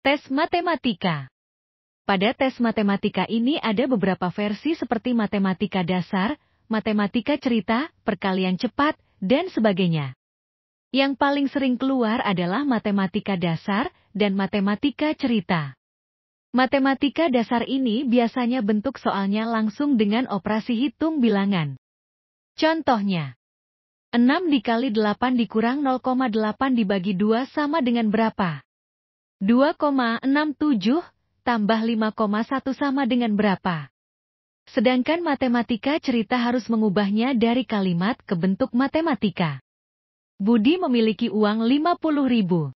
Tes matematika. Pada tes matematika ini ada beberapa versi seperti matematika dasar, matematika cerita, perkalian cepat, dan sebagainya. Yang paling sering keluar adalah matematika dasar dan matematika cerita. Matematika dasar ini biasanya bentuk soalnya langsung dengan operasi hitung bilangan. Contohnya, 6 dikali 8 dikurang 0,8 dibagi 2 sama dengan berapa? 2,67 tambah 5,1 sama dengan berapa? Sedangkan matematika cerita harus mengubahnya dari kalimat ke bentuk matematika. Budi memiliki uang 50.000.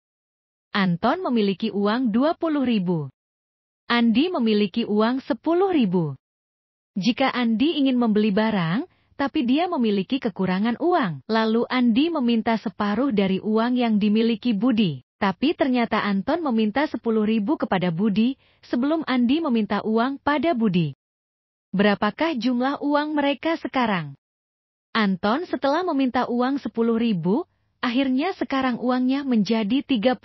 Anton memiliki uang 20.000. Andi memiliki uang 10.000. Jika Andi ingin membeli barang, tapi dia memiliki kekurangan uang, lalu Andi meminta separuh dari uang yang dimiliki Budi. Tapi ternyata Anton meminta 10.000 kepada Budi, sebelum Andi meminta uang pada Budi. Berapakah jumlah uang mereka sekarang? Anton setelah meminta uang 10.000, akhirnya sekarang uangnya menjadi 30.000.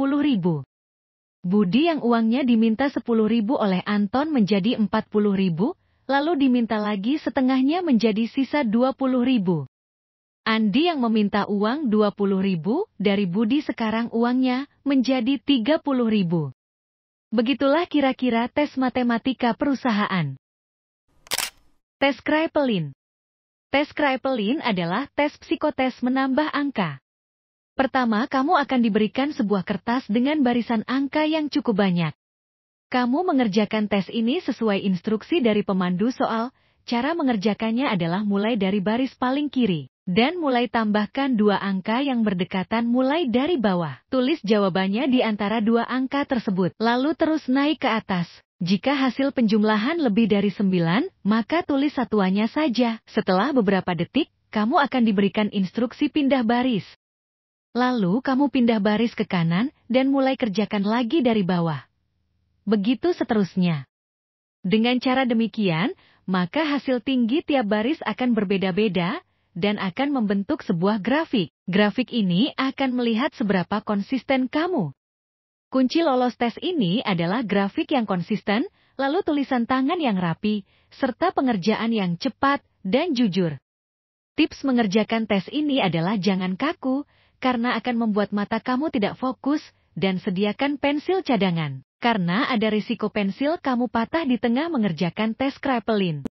Budi yang uangnya diminta 10.000 oleh Anton menjadi 40.000, lalu diminta lagi setengahnya menjadi sisa 20.000. Andi yang meminta uang 20.000 dari Budi sekarang uangnya menjadi 30.000. Begitulah kira-kira tes matematika perusahaan. Tes Kraepelin. Tes Kraepelin adalah tes psikotes menambah angka. Pertama, kamu akan diberikan sebuah kertas dengan barisan angka yang cukup banyak. Kamu mengerjakan tes ini sesuai instruksi dari pemandu soal. Cara mengerjakannya adalah mulai dari baris paling kiri. Dan mulai tambahkan 2 angka yang berdekatan mulai dari bawah. Tulis jawabannya di antara 2 angka tersebut. Lalu terus naik ke atas. Jika hasil penjumlahan lebih dari 9, maka tulis satuannya saja. Setelah beberapa detik, kamu akan diberikan instruksi pindah baris. Lalu kamu pindah baris ke kanan dan mulai kerjakan lagi dari bawah. Begitu seterusnya. Dengan cara demikian, maka hasil tinggi tiap baris akan berbeda-beda, dan akan membentuk sebuah grafik. Grafik ini akan melihat seberapa konsisten kamu. Kunci lolos tes ini adalah grafik yang konsisten, lalu tulisan tangan yang rapi, serta pengerjaan yang cepat dan jujur. Tips mengerjakan tes ini adalah jangan kaku, karena akan membuat mata kamu tidak fokus, dan sediakan pensil cadangan. Karena ada risiko pensil kamu patah di tengah mengerjakan tes Kraepelin.